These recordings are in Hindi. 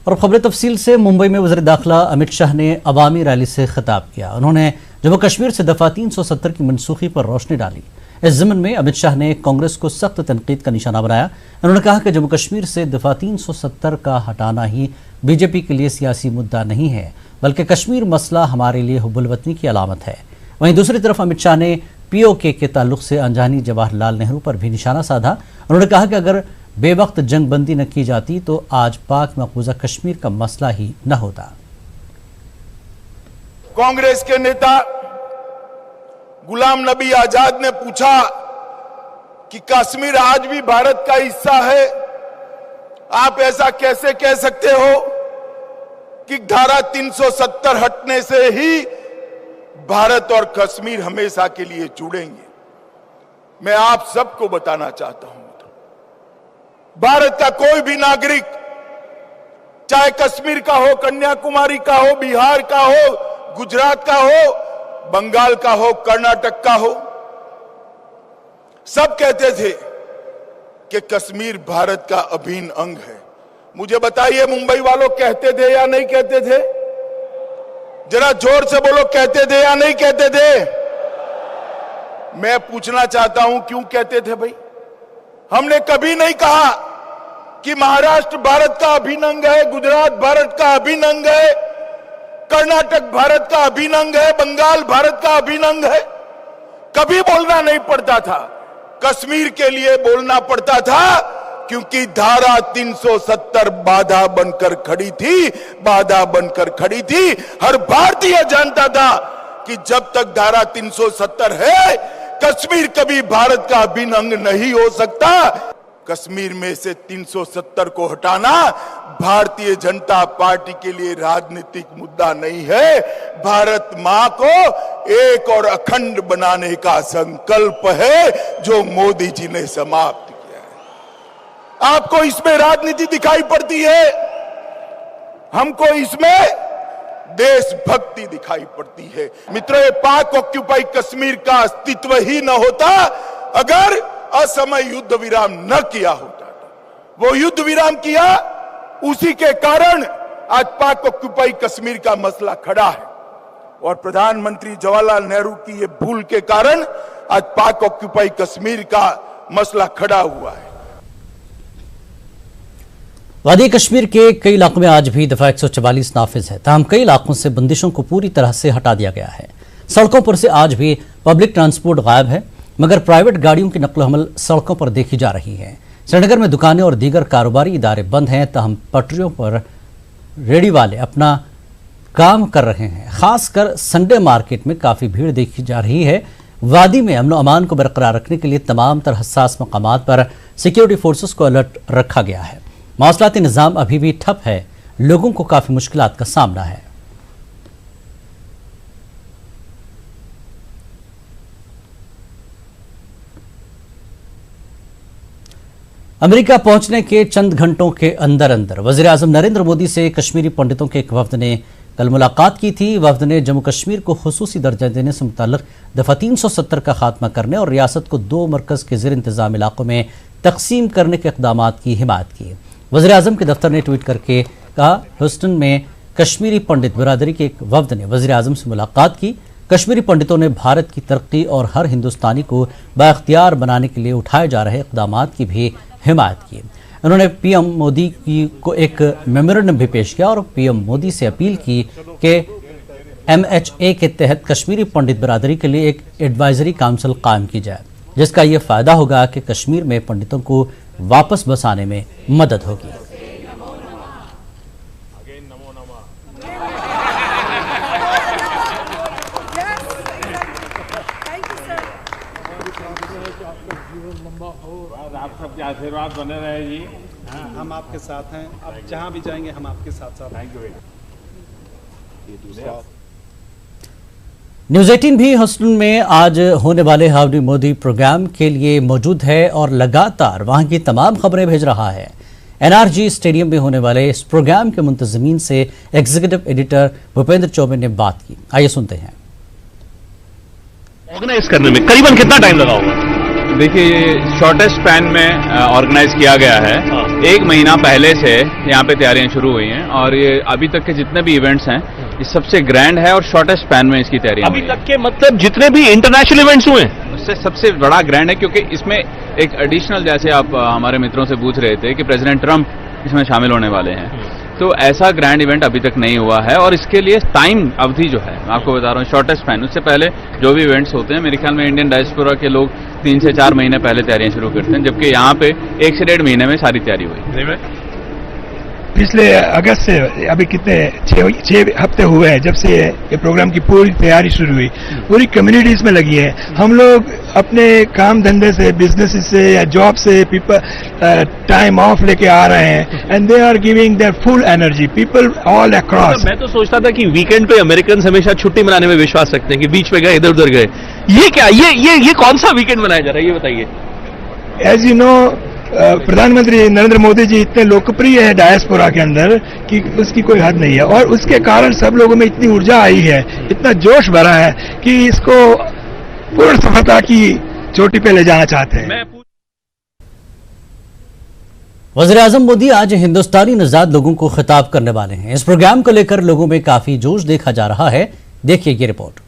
और खबर तफसील से मुंबई में वज़ीर दाखिला अमित शाह ने अवामी रैली से खिताब किया। उन्होंने जम्मू कश्मीर से दफा 370 की मनसूखी पर रोशनी डाली। इस ज़मन में अमित शाह ने कांग्रेस को सख्त तनकीद का निशाना बनाया। उन्होंने कहा कि जम्मू कश्मीर से दफा 370 का हटाना ही बीजेपी के लिए सियासी मुद्दा नहीं है, बल्कि कश्मीर मसला हमारे लिए हुब्बुल वतनी की अलामत है। वहीं दूसरी तरफ अमित शाह ने पीओके के ताल्लुक से अनजानी जवाहरलाल नेहरू पर भी निशाना साधा। उन्होंने कहा कि अगर बेवक्त जंग बंदी न की जाती तो आज पाक मकबूजा कश्मीर का मसला ही न होता। कांग्रेस के नेता गुलाम नबी आजाद ने पूछा कि कश्मीर आज भी भारत का हिस्सा है। आप ऐसा कैसे कह सकते हो कि धारा 370 हटने से ही भारत और कश्मीर हमेशा के लिए जुड़ेंगे। मैं आप सबको बताना चाहता हूं, भारत का कोई भी नागरिक, चाहे कश्मीर का हो, कन्याकुमारी का हो, बिहार का हो, गुजरात का हो, बंगाल का हो, कर्नाटक का हो, सब कहते थे कि कश्मीर भारत का अभिन्न अंग है। मुझे बताइए, मुंबई वालों कहते थे या नहीं कहते थे? जरा जोर से बोलो, कहते थे या नहीं कहते थे? मैं पूछना चाहता हूं, क्यों कहते थे भाई? हमने कभी नहीं कहा कि महाराष्ट्र भारत का अभिन्न अंग है, गुजरात भारत का अभिन्न अंग है, कर्नाटक भारत का अभिन्न अंग है, बंगाल भारत का अभिन्न अंग है। कभी बोलना नहीं पड़ता था। कश्मीर के लिए बोलना पड़ता था क्योंकि धारा 370 बाधा बनकर खड़ी थी, बाधा बनकर खड़ी थी। हर भारतीय जानता था कि जब तक धारा 370 है, कश्मीर कभी भारत का अभिन्न अंग नहीं हो सकता। कश्मीर में से 370 को हटाना भारतीय जनता पार्टी के लिए राजनीतिक मुद्दा नहीं है। भारत मां को एक और अखंड बनाने का संकल्प है जो मोदी जी ने समाप्त किया है। आपको इसमें राजनीति दिखाई पड़ती है, हमको इसमें देशभक्ति दिखाई पड़ती है। मित्रों, ये पाक ऑक्यूपाई कश्मीर का अस्तित्व ही न होता अगर असमय युद्ध विराम न किया होता। वो युद्ध विराम किया, उसी के कारण आज पाक ऑक्यूपाई कश्मीर का मसला खड़ा है। और प्रधानमंत्री जवाहरलाल नेहरू की ये भूल के कारण आज पाक ऑक्यूपाई कश्मीर का मसला खड़ा हुआ है। वादी कश्मीर के कई इलाकों में आज भी दफा 144 नाफिज है, ताहम कई इलाकों से बंदिशों को पूरी तरह से हटा दिया गया है। सड़कों पर से आज भी पब्लिक ट्रांसपोर्ट गायब है, मगर प्राइवेट गाड़ियों की नकल हमल सड़कों पर देखी जा रही है। श्रीनगर में दुकानें और दीगर कारोबारी इदारे बंद हैं, ताहम पटरियों पर रेडी वाले अपना काम कर रहे हैं। खासकर संडे मार्केट में काफ़ी भीड़ देखी जा रही है। वादी में अमन अमान को बरकरार रखने के लिए तमाम तरह हसास मकामात पर सिक्योरिटी फोर्सेस को अलर्ट रखा गया है। मौसलाती निज़ाम अभी भी ठप है, लोगों को काफ़ी मुश्किलात का सामना है। अमेरिका पहुंचने के चंद घंटों के अंदर अंदर वज़ीर आज़म नरेंद्र मोदी से कश्मीरी पंडितों के एक वफ्द ने कल मुलाकात की थी। वफ्द ने जम्मू कश्मीर को खुसूसी दर्जा देने से मुताल्लिक़ दफ़ा 370 का खात्मा करने और रियासत को 2 मरकज़ के ज़ेर इंतज़ाम इलाकों में तकसीम करने के इक़दामात की हिमायत की। वज़ीर आज़म के दफ्तर ने ट्वीट करके कहा, ह्यूस्टन में कश्मीरी पंडित बिरादरी के एक वफ्द ने वज़ीर आज़म से मुलाकात की। कश्मीरी पंडितों ने भारत की तरक्की और हर हिंदुस्तानी को बाइख्तियार बनाने के लिए उठाए जा रहे इक़दामात की भी हिमायत की। उन्होंने पीएम मोदी को एक मेमोरेंडम भी पेश किया और पीएम मोदी से अपील की कि MHA के तहत कश्मीरी पंडित बिरादरी के लिए एक एडवाइजरी काउंसिल कायम की जाए, जिसका ये फ़ायदा होगा कि कश्मीर में पंडितों को वापस बसाने में मदद होगी। आप सबके आशीर्वाद बने रहे जी। हाँ, हम आपके साथ हैं। आप जहाँ भी जाएंगे हम आपके साथ साथ। Thank you. न्यूज़ 18 भी ह्यूस्टन में आज होने वाले हाउडी मोदी प्रोग्राम के लिए मौजूद है और लगातार वहां की तमाम खबरें भेज रहा है। NRG स्टेडियम में होने वाले इस प्रोग्राम के मुंतज़मीन से एग्जीक्यूटिव एडिटर भूपेंद्र चौबे ने बात की। आइए सुनते हैं। ऑर्गेनाइज करने में करीबन कितना टाइम लगा होगा? देखिए, ये शॉर्टेस्ट स्पैन में ऑर्गेनाइज किया गया है। 1 महीना पहले से यहाँ पे तैयारियां शुरू हुई हैं और ये अभी तक के जितने भी इवेंट्स हैं ये सबसे ग्रैंड है और शॉर्टेस्ट स्पैन में इसकी तैयारी अभी तक के मतलब जितने भी इंटरनेशनल इवेंट्स हुए उससे सबसे बड़ा ग्रैंड है, क्योंकि इसमें एक एडिशनल, जैसे आप हमारे मित्रों से पूछ रहे थे कि प्रेसिडेंट ट्रंप इसमें शामिल होने वाले हैं, तो ऐसा ग्रैंड इवेंट अभी तक नहीं हुआ है और इसके लिए टाइम अवधि जो है मैं आपको बता रहा हूँ शॉर्टेस्ट स्पैन। उससे पहले जो भी इवेंट्स होते हैं मेरे ख्याल में इंडियन डायस्पोरा के लोग 3 से 4 महीने पहले तैयारियां शुरू करते हैं, जबकि यहाँ पे 1 से 1.5 महीने में सारी तैयारी हुई। पिछले अगस्त से अभी कितने 6 हफ्ते हुए हैं जब से ये प्रोग्राम की पूरी तैयारी शुरू हुई, पूरी कम्युनिटी इसमें लगी है। हम लोग अपने काम धंधे से, बिजनेस से या जॉब से पीपल टाइम ऑफ लेके आ रहे हैं and they are giving their full energy, people all across. मैं तो सोचता था कि वीकेंड पे अमेरिकन हमेशा छुट्टी मनाने में विश्वास रखते हैं कि बीच में गए इधर उधर गए, ये क्या, ये कौन सा वीकेंड मनाया जा रहा है ये बताइए। एज यू नो प्रधानमंत्री नरेंद्र मोदी जी इतने लोकप्रिय है डायस्पोरा के अंदर कि उसकी कोई हद नहीं है और उसके कारण सब लोगों में इतनी ऊर्जा आई है, इतना जोश भरा है कि इसको पूर्ण सफलता की चोटी पे ले जाना चाहते हैं। वज़ीर-ए-आज़म मोदी आज हिंदुस्तानी नजाद लोगों को खिताब करने वाले हैं। इस प्रोग्राम को लेकर लोगों में काफी जोश देखा जा रहा है। देखिए ये रिपोर्ट।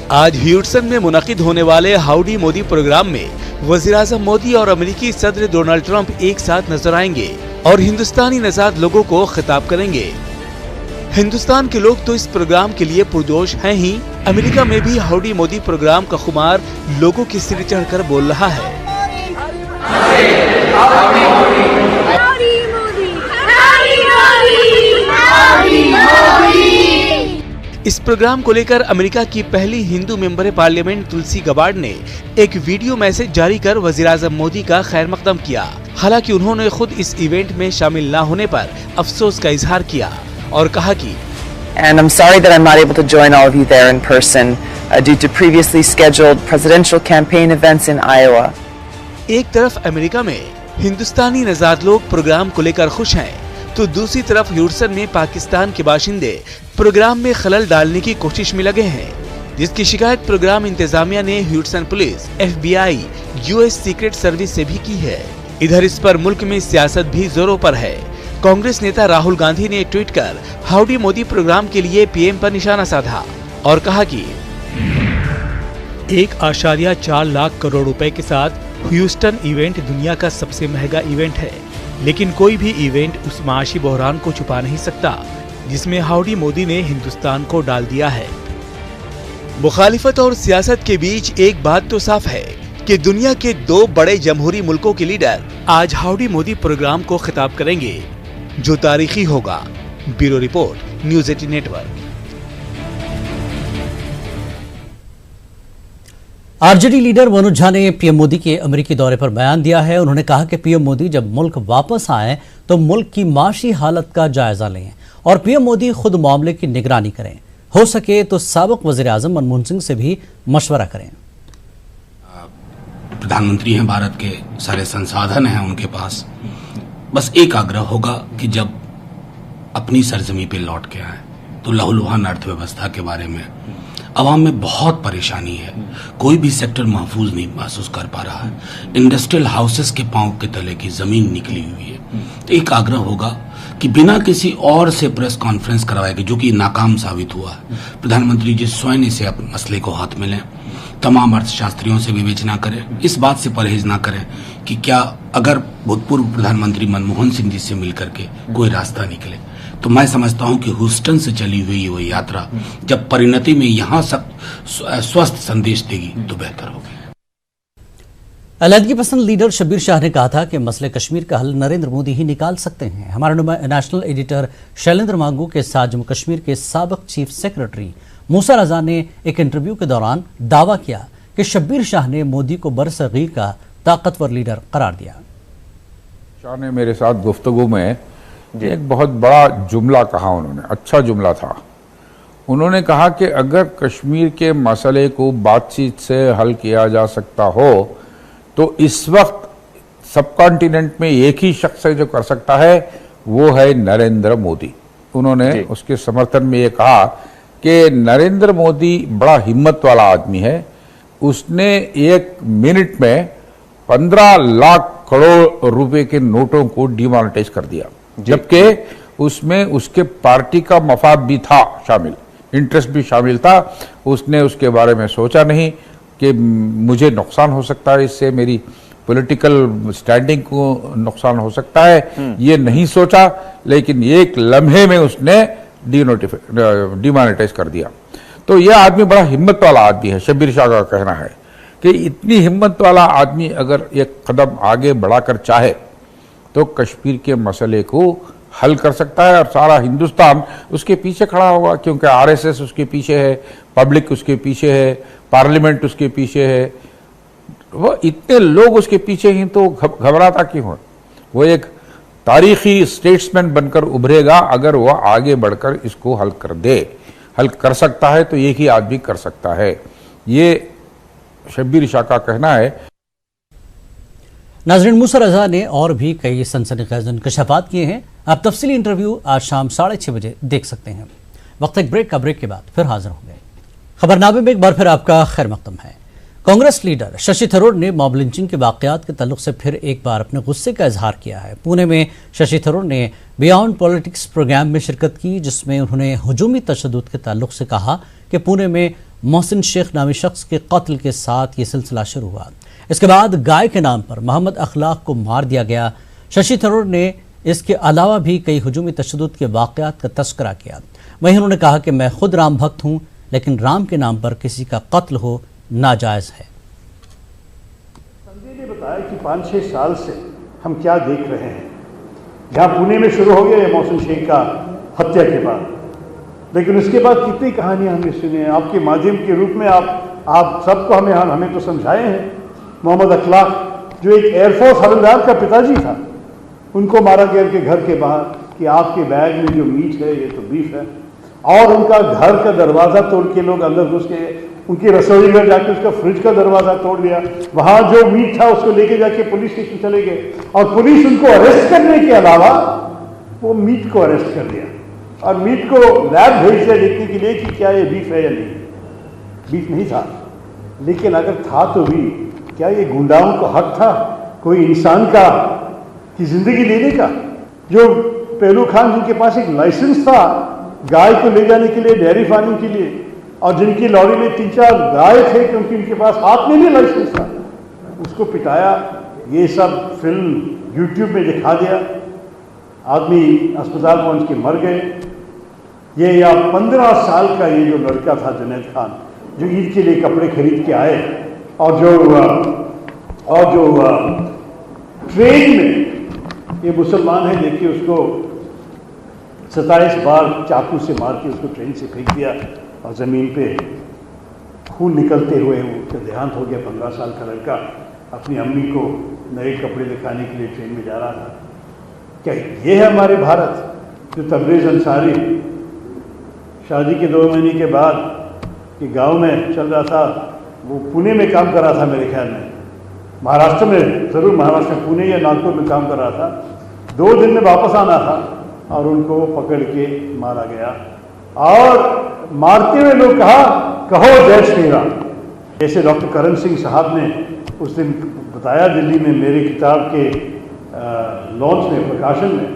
आज ह्यूस्टन में मुनक़िद होने वाले हाउडी मोदी प्रोग्राम में वज़ीर-ए-आज़म मोदी और अमेरिकी सदर डोनाल्ड ट्रंप एक साथ नजर आएंगे और हिंदुस्तानी नजाद लोगों को खिताब करेंगे। हिंदुस्तान के लोग तो इस प्रोग्राम के लिए पुरजोश हैं ही, अमेरिका में भी हाउडी मोदी प्रोग्राम का खुमार लोगों के सिर चढ़कर बोल रहा है। इस प्रोग्राम को लेकर अमेरिका की पहली हिंदू मेंबर पार्लियामेंट तुलसी गबार्ड ने एक वीडियो मैसेज जारी कर वज़ीर-ए-आज़म मोदी का खैर मकदम किया। हालांकि उन्होंने खुद इस इवेंट में शामिल न होने पर अफसोस का इजहार किया और कहा कि And I'm sorry that I'm not able to join all of you there in person due to previously scheduled presidential campaign events in Iowa. एक तरफ अमेरिका में हिंदुस्तानी नजाद लोग प्रोग्राम को लेकर खुश हैं, तो दूसरी तरफ ह्यूस्टन में पाकिस्तान के बाशिंदे प्रोग्राम में खलल डालने की कोशिश में लगे हैं, जिसकी शिकायत प्रोग्राम इंतजामिया ने Houston police, FBI, US secret service से भी की है। इधर इस पर मुल्क में सियासत भी जोरों पर है। कांग्रेस नेता राहुल गांधी ने ट्वीट कर हाउडी मोदी प्रोग्राम के लिए PM पर निशाना साधा और कहा कि 1.4 लाख करोड़ रुपए के साथ ह्यूस्टन इवेंट दुनिया का सबसे महंगा इवेंट है, लेकिन कोई भी इवेंट उस माशी बहरान को छुपा नहीं सकता जिसमें हाउडी मोदी ने हिंदुस्तान को डाल दिया है। मुखालिफत और सियासत के बीच एक बात तो साफ है कि दुनिया के 2 बड़े जमहूरी मुल्कों के लीडर आज हाउडी मोदी प्रोग्राम को खिताब करेंगे, जो तारीखी होगा। Bureau report, news 18 network. RJD leader Manoj Jha ने पीएम मोदी के अमेरिकी दौरे पर बयान दिया है। उन्होंने कहा कि पीएम मोदी जब मुल्क वापस आए तो मुल्क की माशी हालत का जायजा लें और पीएम मोदी खुद मामले की निगरानी करें। हो सके तो साबिक वज़ीर-ए-आज़म मनमोहन सिंह से भी मशवरा करें। प्रधानमंत्री हैं, भारत के सारे संसाधन हैं उनके पास। बस एक आग्रह होगा कि जब अपनी सरजमी पे लौट के आए तो लहूलुहान अर्थव्यवस्था के बारे में आवाम में बहुत परेशानी है। कोई भी सेक्टर महफूज नहीं महसूस कर पा रहा है। इंडस्ट्रियल हाउसेस के पांव के तले की जमीन निकली हुई है। तो एक आग्रह होगा कि बिना किसी और से प्रेस कॉन्फ्रेंस करवाएगी, जो कि नाकाम साबित हुआ है, प्रधानमंत्री जी स्वयं इसे अपने मसले को हाथ में लें। तमाम अर्थशास्त्रियों से विवेचना करें, इस बात से परहेज ना करें कि क्या अगर भूतपूर्व प्रधानमंत्री मनमोहन सिंह जी से मिलकर के कोई रास्ता निकले, तो मैं समझता हूं कि ह्यूस्टन से चली हुई वो यात्रा जब परिणति में यहां सब स्वस्थ संदेश देगी तो बेहतर होगी। अलहदगी पसंद लीडर शब्बीर शाह ने कहा था कि मसले कश्मीर का हल नरेंद्र मोदी ही निकाल सकते हैं। हमारे नेशनल एडिटर शैलेंद्र मांगू के साथ जम्मू कश्मीर के साबिक चीफ सेक्रेटरी मूसा रजा ने एक इंटरव्यू के दौरान दावा किया कि शब्बीर शाह ने मोदी को बरसगीर का ताकतवर लीडर करार दिया। शाह ने मेरे साथ गुफ्तगू में एक बहुत बड़ा जुमला कहा, उन्होंने अच्छा जुमला था। उन्होंने कहा कि अगर कश्मीर के मसले को बातचीत से हल किया जा सकता हो तो इस वक्त सब कॉन्टिनेंट में एक ही शख्स है जो कर सकता है, वो है नरेंद्र मोदी। उन्होंने उसके समर्थन में ये कहा कि नरेंद्र मोदी बड़ा हिम्मत वाला आदमी है। उसने 1 मिनट में 15 लाख करोड़ रुपए के नोटों को डिमोनेटाइज कर दिया, जबकि उसमें उसके पार्टी का मफाद भी था शामिल, इंटरेस्ट भी शामिल था। उसने उसके बारे में सोचा नहीं कि मुझे नुकसान हो सकता है, इससे मेरी पॉलिटिकल स्टैंडिंग को नुकसान हो सकता है, ये नहीं सोचा। लेकिन एक लम्हे में उसने डिमोनेटाइज कर दिया। तो यह आदमी बड़ा हिम्मत वाला आदमी है। शब्बीर शाह का कहना है कि इतनी हिम्मत वाला आदमी अगर एक कदम आगे बढ़ाकर चाहे तो कश्मीर के मसले को हल कर सकता है, और सारा हिंदुस्तान उसके पीछे खड़ा होगा, क्योंकि आरएसएस उसके पीछे है, पब्लिक उसके पीछे है, पार्लियामेंट उसके पीछे है। वो इतने लोग उसके पीछे ही तो घबराता क्यों है? वो एक तारीखी स्टेट्समैन बनकर उभरेगा अगर वह आगे बढ़कर इसको हल कर दे। हल कर सकता है तो एक ही आदमी कर सकता है, ये शब्बीर शाह का कहना है। नाज़रीन, मूसा रज़ा ने और भी कई सनसनीखेज इंकशाफात किए हैं। आप तफसीली इंटरव्यू आज शाम 6:30 बजे देख सकते हैं। वक्त एक ब्रेक का, ब्रेक के बाद फिर हाजिर होंगे। खबरनामे में एक बार फिर आपका खैर मकदम है। कांग्रेस लीडर शशि थरूर ने मॉब लिंचिंग के वाकयात के ताल्लुक से फिर एक बार अपने गुस्से का इजहार किया है। पुणे में शशि थरूर ने बियॉन्ड पॉलिटिक्स प्रोग्राम में शिरकत की, जिसमें उन्होंने हुजूमी तशद्दुद के ताल्लुक से कहा कि पुणे में मोहसिन शेख नामी शख्स के कत्ल के साथ ये सिलसिला शुरू हुआ। इसके बाद गाय के नाम पर मोहम्मद अखलाक को मार दिया गया। शशि थरूर ने इसके अलावा भी कई हुजूमी तशद्दुद के वाकयात का तस्करा किया। वहीं उन्होंने कहा कि मैं खुद राम भक्त हूँ, लेकिन राम के नाम पर किसी का कत्ल हो नाजायज है। संजय ने बताया कि 5-6 साल से हम क्या देख रहे हैं। यहाँ पुणे में शुरू हो गया ये मोहसिन शेख का हत्या के बाद, लेकिन उसके बाद कितनी कहानियां हमने सुनी हैं। आपके माध्यम के रूप में आप सबको हमें तो समझाए हैं। मोहम्मद अखलाक जो एक एयरफोर्स हवलदार का पिताजी था, उनको मारा गया उनके घर के बाहर कि आपके बैग में जो मीट है ये तो बीफ है, और उनका घर का दरवाज़ा तोड़ के लोग अंदर घुस के उनकी रसोई घर जाके उसका फ्रिज का दरवाज़ा तोड़ दिया। वहाँ जो मीट था उसको लेके जाके पुलिस स्टेशन चले गए, और पुलिस उनको अरेस्ट करने के अलावा वो मीट को अरेस्ट कर दिया और मीट को लैब भेज दिया देखने के लिए कि क्या ये बीफ है या नहीं। बीफ नहीं था, लेकिन अगर था तो भी क्या ये गुंडाओं को हक था कोई इंसान का की जिंदगी लेने का? जो पहलू खान जिनके पास एक लाइसेंस था गाय को ले जाने के लिए, डेयरी फार्मिंग के लिए, और जिनकी लॉरी में 3-4 गाय थे क्योंकि उनके पास हाथ में भी लाइसेंस था, उसको पिटाया। ये सब फिल्म यूट्यूब में दिखा दिया, आदमी अस्पताल पहुंच के मर गए। ये या 15 साल का ये जो लड़का था जुनैद खान, जो ईद के लिए कपड़े खरीद के आए और जो ट्रेन में, ये मुसलमान है, देखिए उसको 27 बार चाकू से मार के उसको ट्रेन से फेंक दिया और ज़मीन पे खून निकलते हुए उसका देहांत हो गया। 15 साल का लड़का अपनी अम्मी को नए कपड़े दिखाने के लिए ट्रेन में जा रहा था। क्या ये है हमारे भारत? जो तबरेज़ अंसारी शादी के 2 महीने के बाद कि गांव में चल रहा था, वो पुणे में काम कर रहा था मेरे ख्याल में, महाराष्ट्र में, ज़रूर महाराष्ट्र में, पुणे या नागपुर में काम कर रहा था। 2 दिन में वापस आना था और उनको पकड़ के मारा गया, और मारते हुए लोग कहा कहो जय श्री राम। जैसे डॉक्टर करण सिंह साहब ने उस दिन बताया दिल्ली में मेरे किताब के लॉन्च में, प्रकाशन में,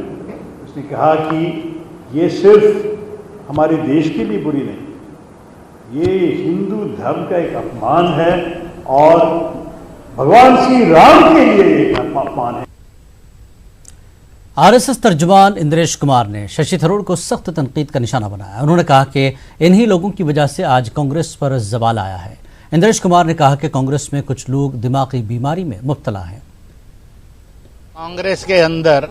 उसने कहा कि ये सिर्फ हमारे देश के लिए बुरी नहीं, ये हिंदू धर्म का एक अपमान है और भगवान श्री राम के लिए एक अपमान है। आरएसएस तर्जुमान इंद्रेश कुमार ने शशि थरूर को सख्त तनकीद का निशाना बनाया। उन्होंने कहा कि इन्हीं लोगों की वजह से आज कांग्रेस पर जवाल आया है। इंद्रेश कुमार ने कहा कि कांग्रेस में कुछ लोग दिमागी बीमारी में मुब्तला हैं। कांग्रेस के अंदर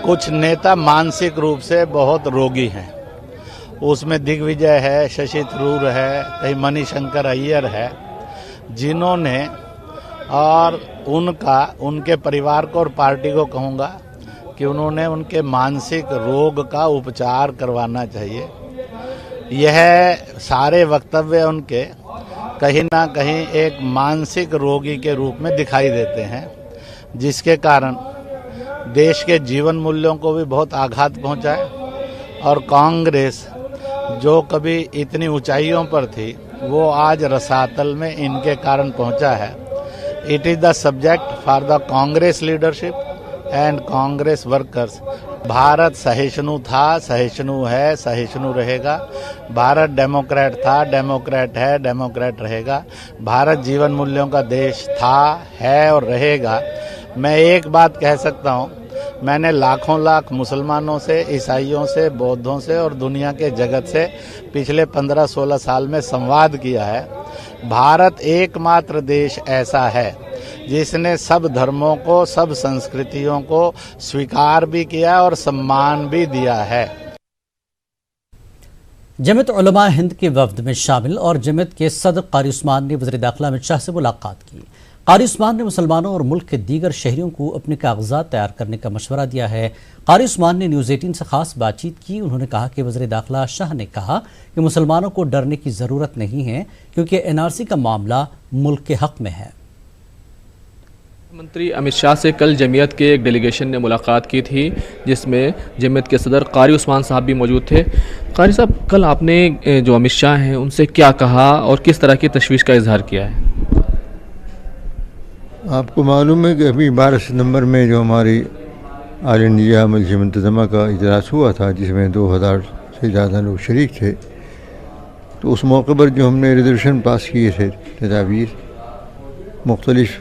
कुछ नेता मानसिक रूप से बहुत रोगी हैं। उसमें दिग्विजय है, शशि थरूर है, कहीं मणिशंकर अय्यर है, जिन्होंने, और उनके परिवार को और पार्टी को कहूँगा कि उन्होंने उनके मानसिक रोग का उपचार करवाना चाहिए। यह सारे वक्तव्य उनके कहीं ना कहीं एक मानसिक रोगी के रूप में दिखाई देते हैं, जिसके कारण देश के जीवन मूल्यों को भी बहुत आघात पहुंचा है और कांग्रेस जो कभी इतनी ऊंचाइयों पर थी वो आज रसातल में इनके कारण पहुंचा है। It is the subject for the Congress leadership and Congress workers. Bharat सहिष्णु था, सहिष्णु है, सहिष्णु रहेगा। भारत डेमोक्रेट था, डेमोक्रेट है, डेमोक्रेट रहेगा। भारत जीवन मूल्यों का देश था, है और रहेगा। मैं एक बात कह सकता हूँ, मैंने लाखों लाख मुसलमानों से, ईसाइयों से, बौद्धों से और दुनिया के जगत से पिछले 15-16 साल में संवाद किया है। भारत एकमात्र देश ऐसा है जिसने सब धर्मों को, सब संस्कृतियों को स्वीकार भी किया और सम्मान भी दिया है। जमीयत उलमा हिंद के वफ्द में शामिल और जमीयत के सदर कारी उस्मान ने वज़ीर दाखिला अमित शाह से मुलाकात की। कारी उस्मान ने मुसलमानों और मुल्क के दीगर शहरियों को अपने कागजात तैयार करने का मशवरा दिया है। कारी उस्मान ने न्यूज़ 18 से खास बातचीत की। उन्होंने कहा कि वज़ीर दाखिला शाह ने कहा कि मुसलमानों को डरने की ज़रूरत नहीं है क्योंकि NRC का मामला मुल्क के हक में है। मंत्री अमित शाह से कल जमीयत के एक डेलीगेशन ने मुलाकात की थी जिसमें जमीयत के सदर कारी उस्मान साहब भी मौजूद थे। कारी साहब, कल आपने जो अमित शाह हैं उनसे क्या कहा और किस तरह की तशवीश का इजहार किया है? आपको मालूम है कि अभी 12 सितंबर में जो हमारी ऑल इंडिया मजलिस मुंतज़मा का इजलास हुआ था जिसमें 2000 से ज़्यादा लोग शरीक थे, तो उस मौके पर जो हमने रेजोल्यूशन पास किए थे, तजावीज़ मुख्तलिफ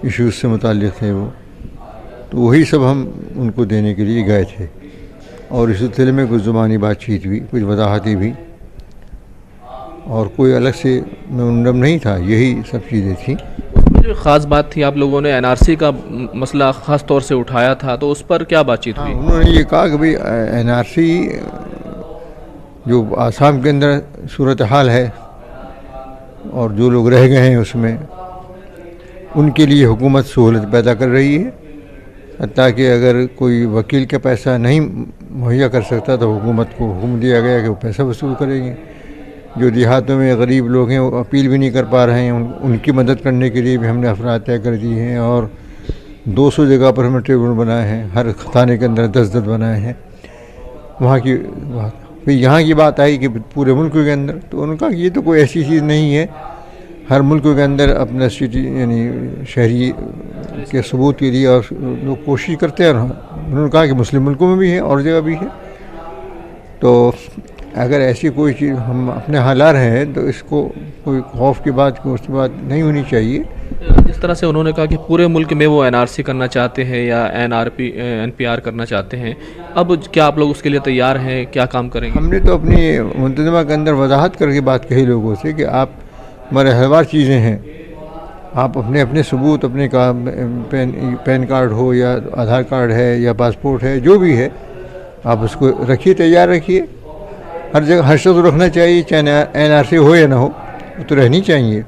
इश्यूज़ से मुताल्लिक़ थे वो, तो वही सब हम उनको देने के लिए गए थे और इस सिलसिले में कुछ ज़ुबानी बातचीत भी, कुछ वजाहतें भी, और कोई अलग से मेमोरेंडम नहीं था, यही सब चीज़ें थी। जो ख़ास बात थी, आप लोगों ने NRC का मसला ख़ास तौर से उठाया था, तो उस पर क्या बातचीत हुई? उन्होंने ये कहा कि भाई NRC जो आसाम के अंदर सूरत हाल है और जो लोग रह गए हैं उसमें, उनके लिए हुकूमत सहूलत पैदा कर रही है, ताकि अगर कोई वकील का पैसा नहीं मुहैया कर सकता तो हुकूमत को हुक्म दिया गया कि वो पैसा वसूल करेंगे। जो देहातों में गरीब लोग हैं वो अपील भी नहीं कर पा रहे हैं, उनकी मदद करने के लिए भी हमने अफराद तय कर दिए हैं और 200 जगह पर हमने ट्रिब्यूनल बनाए हैं, हर थाने के अंदर 10-10 बनाए हैं। वहाँ की बात, फिर यहाँ की बात आई कि पूरे मुल्क के अंदर, तो उनका ये तो कोई ऐसी चीज़ नहीं है, हर मुल्क के अंदर अपना सिटी यानी शहरी के सबूत के लिए और लोग कोशिश करते हैं। उन्होंने कहा कि मुस्लिम मुल्कों में भी है और जगह भी है, तो अगर ऐसी कोई चीज़ हम अपने यहाँ ला रहे हैं तो इसको कोई खौफ की बात, को उसकी बात नहीं होनी चाहिए। जिस तरह से उन्होंने कहा कि पूरे मुल्क में वो NRC करना चाहते हैं या NPR करना चाहते हैं, अब क्या आप लोग उसके लिए तैयार हैं, क्या काम करेंगे? हमने तो अपनी मुंतज़मा के अंदर वजाहत करके बात कही लोगों से कि आप मरहलवार चीज़ें हैं, आप अपने अपने सबूत, अपने का पैन कार्ड हो या आधार कार्ड है या पासपोर्ट है, जो भी है आप उसको रखिए, तैयार रखिए। हर जगह हर शख्स रखना चाहिए, चाहे NRC हो या ना हो, तो रहनी चाहिए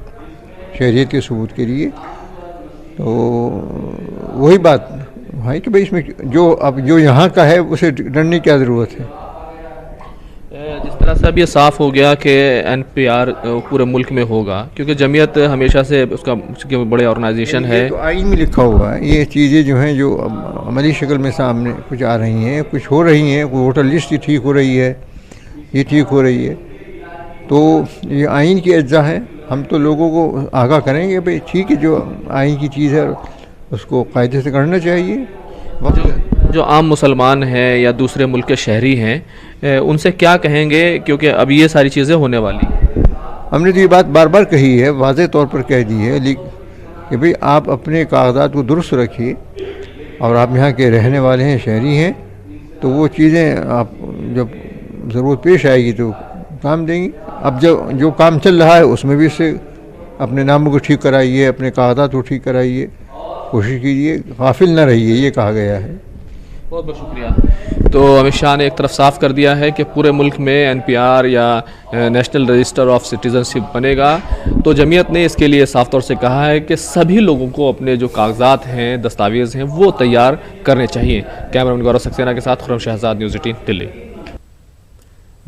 शहरियत के सबूत के लिए। तो वही बात है कि भाई इसमें जो यहाँ का है उसे डरने की क्या ज़रूरत है। जिस तरह से अब ये साफ़ हो गया कि NPR पूरे मुल्क में होगा, क्योंकि जमीयत हमेशा से उसका बड़े ऑर्गेनाइजेशन है, तो आइन में लिखा हुआ है। ये चीज़ें जो हैं जो अमली शक्ल में सामने कुछ आ रही हैं, कुछ हो रही हैं, कोई वोटर लिस्ट ठीक हो रही है, ये ठीक हो रही है, तो ये आइन की अज्जा है। हम तो लोगों को आगाह करेंगे भाई ठीक है, जो आइन की चीज़ है उसको कायदे से करना चाहिए। जो आम मुसलमान हैं या दूसरे मुल्क के शहरी हैं, उनसे क्या कहेंगे, क्योंकि अब ये सारी चीज़ें होने वाली? हमने तो ये बात बार बार कही है, वाज़ेह तौर पर कह दी है कि भाई आप अपने कागजात को दुरुस्त रखिए और आप यहाँ के रहने वाले हैं, शहरी हैं, तो वो चीज़ें आप जब ज़रूरत पेश आएगी तो काम देंगी। अब जो काम चल रहा है उसमें भी इससे अपने नामों को ठीक कराइए, अपने कागजात को ठीक कराइए, कोशिश कीजिए, गाफिल न रहिए, ये कहा गया है। बहुत बहुत शुक्रिया। तो अमित शाह ने एक तरफ साफ कर दिया है कि पूरे मुल्क में NPR या नेशनल रजिस्टर ऑफ सिटीजनशिप बनेगा, तो जमीयत ने इसके लिए साफ तौर से कहा है कि सभी लोगों को अपने जो कागजात हैं, दस्तावेज़ हैं, वो तैयार करने चाहिए। कैमरामैन गौरव सक्सेना के साथ खुर्रम शहजाद, न्यूज़ 18 दिल्ली।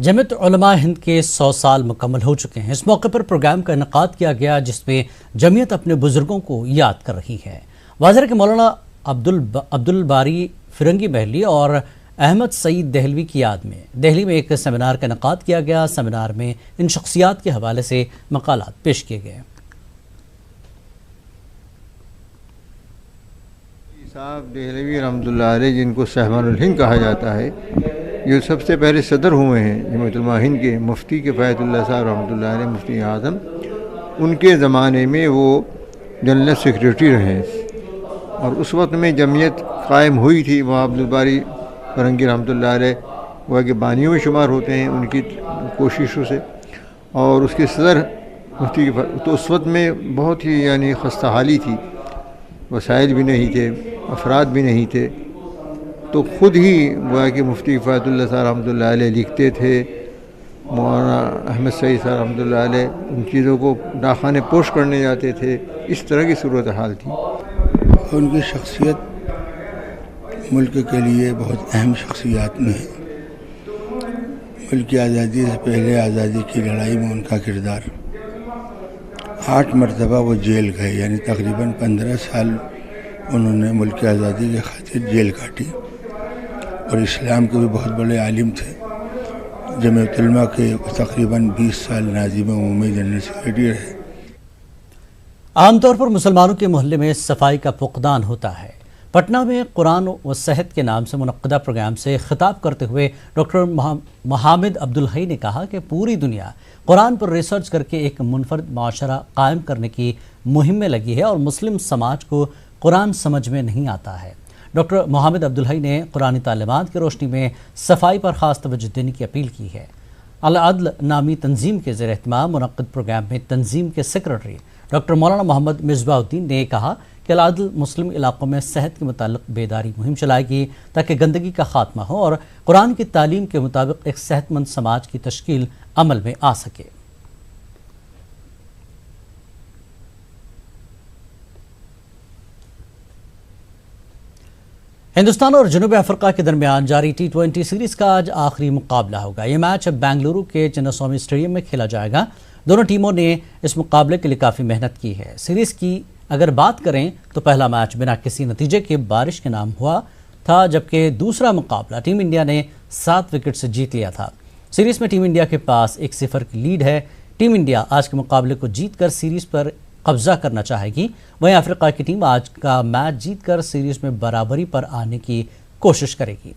जमीयत उलमा हिंद के 100 साल मुकम्मल हो चुके हैं। इस मौके पर प्रोग्राम का इनेकाद किया गया जिसमें जमीयत अपने बुजुर्गों को याद कर रही है। वाज़िर के मौलाना अब्दुल बारी फिरंगी महली और अहमद सईद दहलवी की याद में दिल्ली में एक सेमिनार का इनेकाद किया गया। सेमिनार में इन शख्सियात के हवाले से मकालात पेश किए गए। साहब दहलवी रहमतुल्लाह अलैह, जिनको सहमानुल हिंद कहा जाता है, ये सबसे पहले सदर हुए हैं जमीयत उलमा हिंद के। मुफ्ती किफ़ायतुल्लाह साहब रहमतुल्लाह अलैह, मुफ्ती आज़म, उनके ज़माने में वो जनरल सेक्रेटरी रहे और उस वक्त में जमीयत कायम हुई थी। वहाँ अब्दुल बारी फरंगी रहमतुल्लाह अलैह वह के बानियों में शुमार होते हैं उनकी कोशिशों से, और उसके सदर मुफ्ती तो उस वक्त में बहुत ही यानी खस्ता हाली थी, वसाइल भी नहीं थे, अफराद भी नहीं थे। तो ख़ुद ही वह कि मुफ्ती किफ़ायतुल्लाह साहब रहमतुल्लाह अलैह लिखते थे, मौलाना अहमद सईद साहब रहमतुल्लाह अलैह उन चीज़ों को डाखाने पोश करने जाते थे। इस तरह की सूरत हाल थी। उनकी शख्सियत मुल्क के लिए बहुत अहम शख्सियात में है। मुल्क की आज़ादी से पहले आज़ादी की लड़ाई में उनका किरदार, 8 मरतबा वो जेल गए, यानी तकरीबन 15 साल उन्होंने मुल्क की आज़ादी की खातिर जेल काटी। और इस्लाम के भी बहुत बड़े आलिम थे। जमीयत उलमा के तकरीबन 20 साल नाज़िम उम्मी जनरल सेक्रेटरी रहे। आमतौर पर मुसलमानों के मोहल्ले में सफाई का फुकदान होता है। पटना में कुरान व सेहत के नाम से मुनक्कदा प्रोग्राम से खिताब करते हुए डॉक्टर मोहम्मद अब्दुल हई ने कहा कि पूरी दुनिया कुरान पर रिसर्च करके एक मुनफरद माशरा कायम करने की मुहिम में लगी है और मुस्लिम समाज को कुरान समझ में नहीं आता है। डॉक्टर मोहम्मद अब्दुल हई ने कुरानी तालीमात की रोशनी में सफाई पर खास तवज्जो देने की अपील की है। अल अदल नामी तंजीम के ज़ेर एहतमाम मुनक्कद प्रोग्राम में तंजीम के सेक्रेटरी डॉक्टर मौलाना मोहम्मद मिसबाउद्दीन ने कहा कि अल अदल मुस्लिम इलाकों में सेहत के मुताल्लिक बेदारी मुहिम चलाएगी ताकि गंदगी का खात्मा हो और कुरान की तालीम के मुताबिक एक सेहतमंद समाज की तश्कील अमल में आ सके। हिंदुस्तान और जनूबी अफ्रीका के दरमियान जारी T20 सीरीज का आज आखिरी मुकाबला होगा। यह मैच बेंगलुरु के चिन्नास्वामी स्टेडियम में खेला जाएगा। दोनों टीमों ने इस मुकाबले के लिए काफ़ी मेहनत की है। सीरीज की अगर बात करें तो पहला मैच बिना किसी नतीजे के बारिश के नाम हुआ था, जबकि दूसरा मुकाबला टीम इंडिया ने 7 विकेट से जीत लिया था। सीरीज में टीम इंडिया के पास 1-0 की लीड है। टीम इंडिया आज के मुकाबले को जीतकर सीरीज पर कब्जा करना चाहेगी। वहीं अफ्रीका की टीम आज का मैच जीतकर सीरीज में बराबरी पर आने की कोशिश करेगी।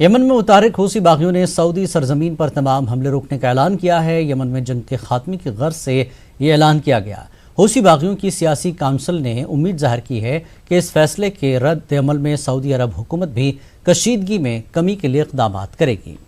यमन में मुतारिक हूसी बागियों ने सऊदी सरजमीन पर तमाम हमले रोकने का ऐलान किया है। यमन में जंग के खात्मे की गर्ज से ये ऐलान किया गया। हूसी बागियों की सियासी काउंसिल ने उम्मीद जाहिर की है कि इस फैसले के रद्द अमल में सऊदी अरब हुकूमत भी कशीदगी में कमी के लिए इक़दाम करेगी।